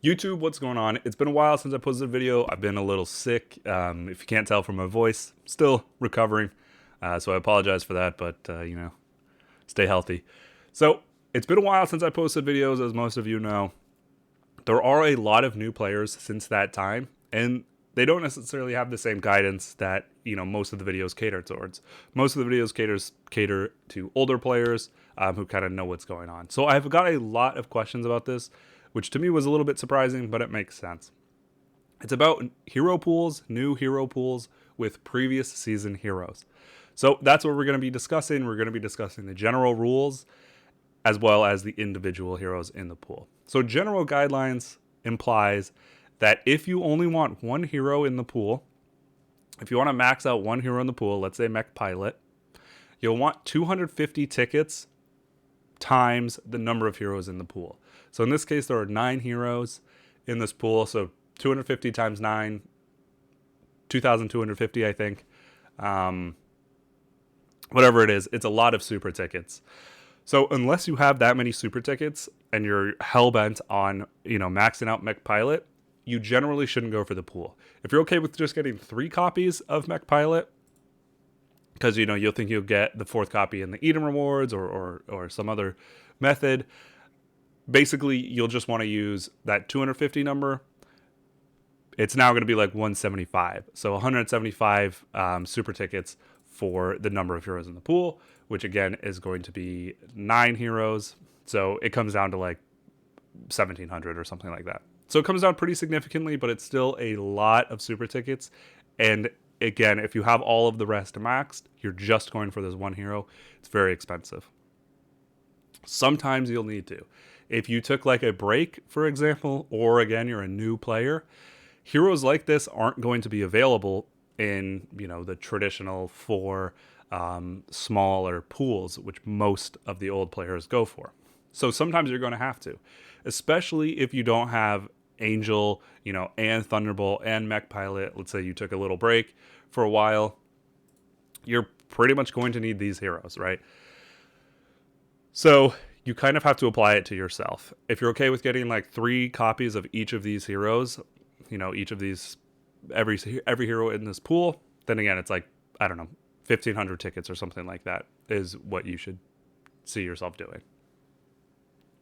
YouTube, what's going on? It's been a while since I posted a video. I've been a little sick. If you can't tell from my voice, still recovering. So I apologize for that, but, stay healthy. So it's been a while since I posted videos, as most of you know. There are a lot of new players since that time, and they don't necessarily have the same guidance that, most of the videos cater towards. Most of the videos cater to older players who kind of know what's going on. So I've got a lot of questions about this, which to me was a little bit surprising, but it makes sense. It's about hero pools, new hero pools with previous season heroes. So that's what we're going to be discussing. We're going to be discussing the general rules as well as the individual heroes in the pool. So general guidelines implies that if you only want one hero in the pool, if you want to max out one hero in the pool, let's say Mech Pilot, you'll want 250 tickets times the number of heroes in the pool. So in this case, there are 9 heroes in this pool. So 250 times 9, 2,250, I think. Whatever it is, it's a lot of super tickets. So unless you have that many super tickets and you're hell-bent on, maxing out Mech Pilot, you generally shouldn't go for the pool. If you're okay with just getting 3 copies of Mech Pilot, because, you'll think you'll get the 4th copy in the Eden rewards or some other method. Basically, you'll just want to use that 250 number. It's now going to be like 175. So 175 super tickets for the number of heroes in the pool, which again is going to be 9 heroes. So it comes down to like 1,700 or something like that. So it comes down pretty significantly, but it's still a lot of super tickets. And again, if you have all of the rest maxed, you're just going for this one hero. It's very expensive. Sometimes you'll need to. If you took like a break, for example, or again, you're a new player, heroes like this aren't going to be available in, the traditional 4 smaller pools, which most of the old players go for. So sometimes you're going to have to, especially if you don't have Angel, and Thunderbolt and Mech Pilot. Let's say you took a little break for a while. You're pretty much going to need these heroes, right? So you kind of have to apply it to yourself. If you're okay with getting like 3 copies of each of these heroes, each of these, every hero in this pool, then again, it's like, I don't know, 1,500 tickets or something like that is what you should see yourself doing.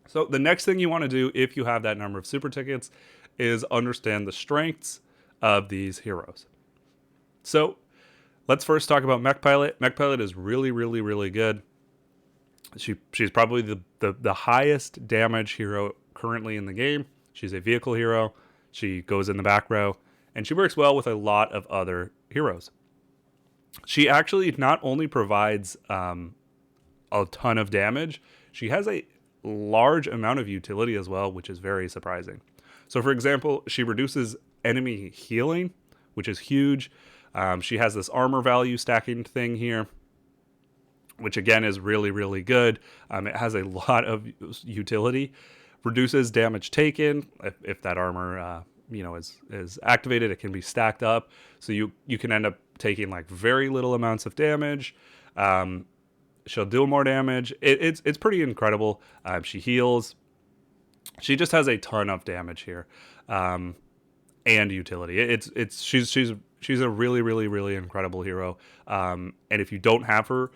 So the next thing you want to do if you have that number of super tickets is understand the strengths of these heroes. So let's first talk about Mech Pilot. Mech Pilot is really, really, really good. She's probably the highest damage hero currently in the game. She's a vehicle hero. She goes in the back row, and she works well with a lot of other heroes. She actually not only provides a ton of damage, she has a large amount of utility as well, which is very surprising. So for example, she reduces enemy healing, which is huge. She has this armor value stacking thing here, which again is really, really good. It has a lot of utility. Reduces damage taken. If that armor is activated, it can be stacked up. So you can end up taking like very little amounts of damage. She'll deal more damage. It's pretty incredible. She heals. She just has a ton of damage here, and utility. She's a really, really, really incredible hero. And if you don't have her,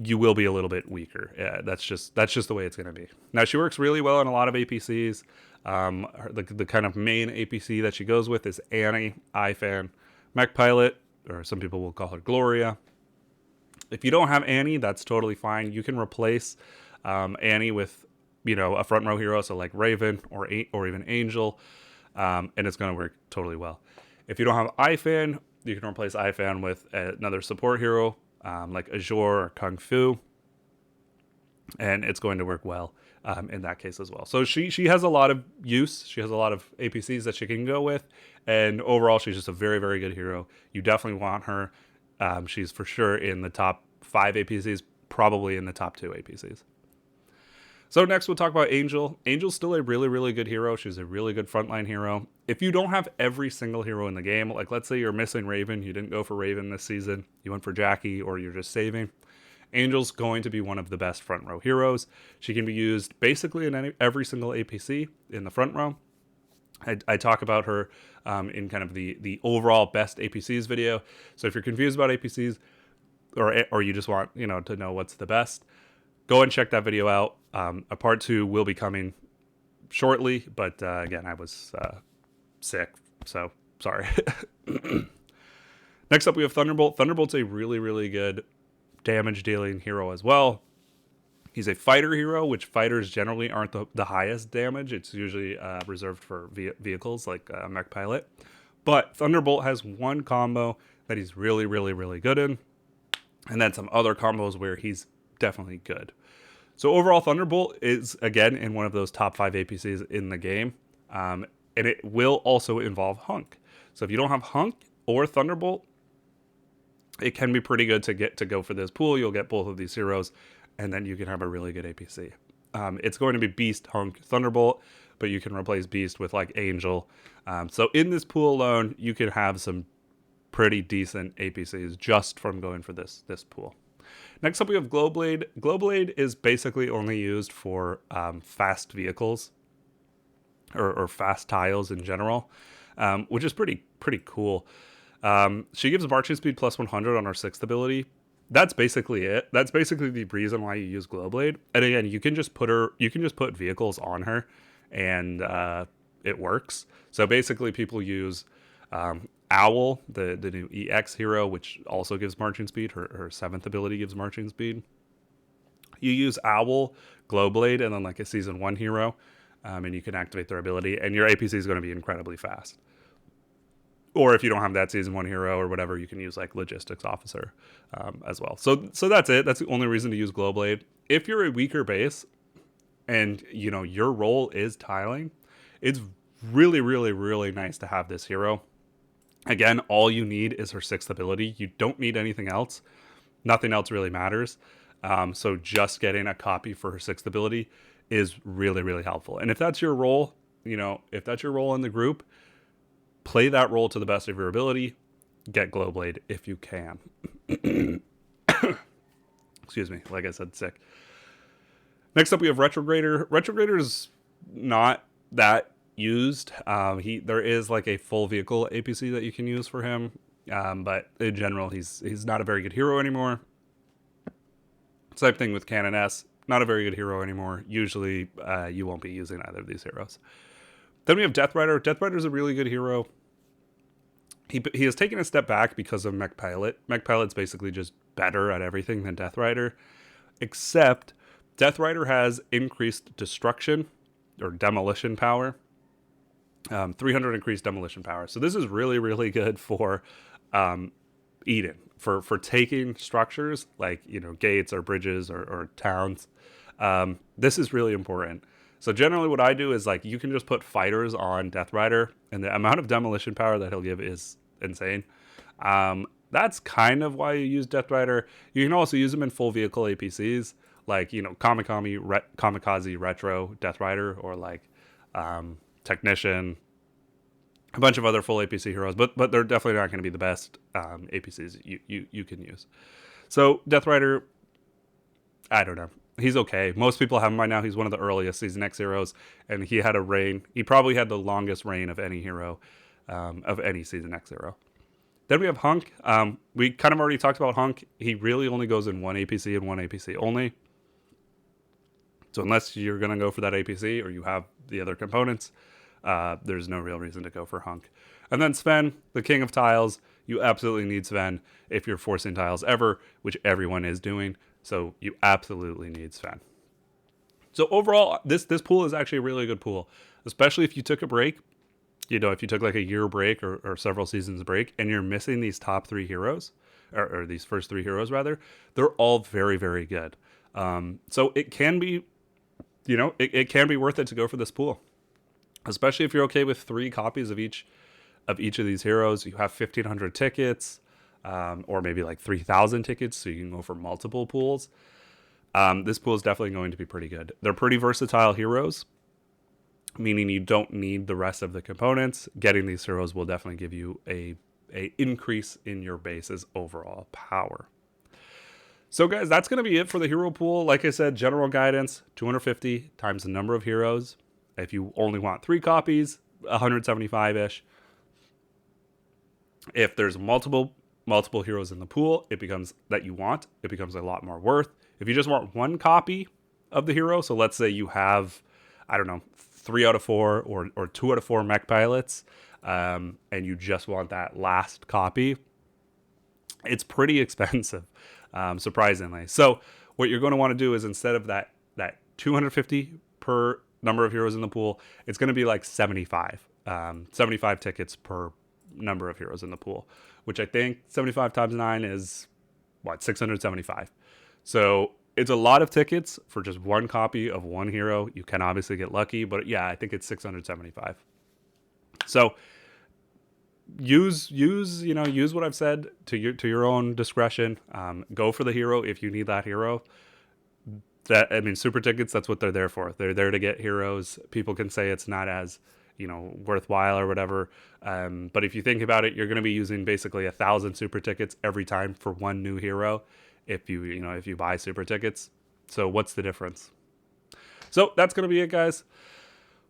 you will be a little bit weaker. Yeah, that's just the way it's going to be. Now she works really well in a lot of APCs. The kind of main APC that she goes with is Annie, iFan, Mech Pilot, or some people will call her Gloria. If you don't have Annie, that's totally fine. You can replace Annie with, a front row hero, so like Raven or even Angel, and it's going to work totally well. If you don't have iFan, you can replace iFan with another support hero, like Azure or Kung Fu, and it's going to work well in that case as well. So she has a lot of use. She has a lot of APCs that she can go with, and overall, she's just a very, very good hero. You definitely want her. She's for sure in the top 5 APCs, probably in the top 2 APCs. So next we'll talk about Angel. Angel's still a really, really good hero. She's a really good frontline hero. If you don't have every single hero in the game, like let's say you're missing Raven, you didn't go for Raven this season, you went for Jackie, or you're just saving, Angel's going to be one of the best front row heroes. She can be used basically in every single APC in the front row. I talk about her in kind of the overall best APCs video. So if you're confused about APCs, or you just want, you know, to know what's the best, go and check that video out. A part 2 will be coming shortly, but again, I was sick, so sorry. Next up, we have Thunderbolt. Thunderbolt's a really, really good damage dealing hero as well. He's a fighter hero, which fighters generally aren't the highest damage. It's usually reserved for vehicles like Mech Pilot. But Thunderbolt has one combo that he's really, really, really good in, and then some other combos where he's definitely good. So overall, Thunderbolt is, again, in one of those top 5 APCs in the game, and it will also involve Hunk. So if you don't have Hunk or Thunderbolt, it can be pretty good to go for this pool. You'll get both of these heroes, and then you can have a really good APC. It's going to be Beast, Hunk, Thunderbolt, but you can replace Beast with like Angel. So in this pool alone, you can have some pretty decent APCs just from going for this pool. Next up, we have Glowblade. Glowblade is basically only used for fast vehicles or fast tiles in general, which is pretty cool. She gives marching speed plus 100 on her 6th ability. That's basically it. That's basically the reason why you use Glowblade. And again, you can just put vehicles on her, and it works. So basically, people use Owl, the new EX hero, which also gives marching speed. Her 7th ability gives marching speed. You use Owl, Glowblade, and then like a Season 1 hero, and you can activate their ability, and your APC is going to be incredibly fast. Or if you don't have that Season 1 hero or whatever, you can use like Logistics Officer as well. So that's it. That's the only reason to use Glowblade. If you're a weaker base and, you know, your role is tiling, it's really, really, really nice to have this hero. Again, all you need is her 6th ability. You don't need anything else. Nothing else really matters. So just getting a copy for her 6th ability is really, really helpful. And if that's your role, you know, if that's your role in the group, play that role to the best of your ability. Get Glowblade if you can. Excuse me, like I said, sick. Next up, we have Retrograder. Retrograder is not that used. There is like a full vehicle APC that you can use for him, but in general, he's not a very good hero anymore. Same thing with Cannon S. Not a very good hero anymore. Usually, you won't be using either of these heroes. Then we have Death Rider. Death Rider is a really good hero. He has taken a step back because of Mech Pilot. Mech Pilot's basically just better at everything than Death Rider, except Death Rider has increased destruction or demolition power. 300 increased demolition power. So this is really, really good for Eden, for taking structures like, you know, gates or bridges or towns. This is really important. So generally what I do is like you can just put fighters on Death Rider, and the amount of demolition power that he'll give is insane. That's kind of why you use Death Rider. You can also use him in full vehicle APCs, like, you know, Kamikaze Retro Death Rider, or like Technician, a bunch of other full APC heroes, but they're definitely not going to be the best APCs you can use. So Death Rider, I don't know. He's okay. Most people have him by now. He's one of the earliest Season X heroes, and he had a reign. He probably had the longest reign of any hero, of any Season X hero. Then we have Hunk. We kind of already talked about Hunk. He really only goes in one APC and one APC only. So unless you're going to go for that APC or you have the other components, there's no real reason to go for Hunk. And then Sven, the king of tiles. You absolutely need Sven if you're forcing tiles ever, which everyone is doing. So you absolutely need Sven. So overall, this pool is actually a really good pool, especially if you took a break. You know, if you took like a year break or several seasons break, and you're missing these top 3 heroes, or these first 3 heroes rather, they're all very, very good. So it can be, you know, it can be worth it to go for this pool, especially if you're okay with 3 copies of each of these heroes. You have 1,500 tickets. Or maybe like 3,000 tickets, so you can go for multiple pools. This pool is definitely going to be pretty good. They're pretty versatile heroes, meaning you don't need the rest of the components. Getting these heroes will definitely give you a increase in your base's overall power. So guys, that's going to be it for the hero pool. Like I said, general guidance, 250 times the number of heroes. If you only want 3 copies, 175-ish. If there's multiple heroes in the pool, it becomes that you want, it becomes a lot more worth. If you just want one copy of the hero, so let's say you have, I don't know, 3 out of 4 or 2 out of 4 mech pilots, and you just want that last copy, it's pretty expensive, surprisingly. So what you're going to want to do is, instead of that 250 per number of heroes in the pool, it's going to be like 75 tickets per number of heroes in the pool, which I think 75 times 9 is what, 675. So it's a lot of tickets for just one copy of one hero. You can obviously get lucky, but yeah, I think it's 675. So use what I've said to your own discretion. Go for the hero if you need that hero. Super tickets, that's what they're there for. They're there to get heroes. People can say it's not as, worthwhile or whatever. But if you think about it, you're going to be using basically 1,000 super tickets every time for one new hero if you buy super tickets. So what's the difference? So that's going to be it, guys.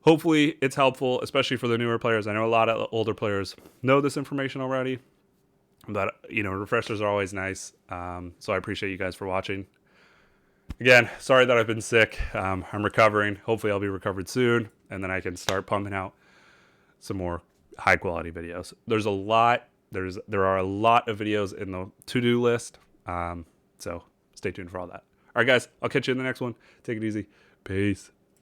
Hopefully it's helpful, especially for the newer players. I know a lot of older players know this information already, but refreshers are always nice. So I appreciate you guys for watching. Again, sorry that I've been sick. I'm recovering. Hopefully I'll be recovered soon, and then I can start pumping out some more high quality videos. There are a lot of videos in the to-do list. So stay tuned for all that. All right, guys, I'll catch you in the next one. Take it easy. Peace.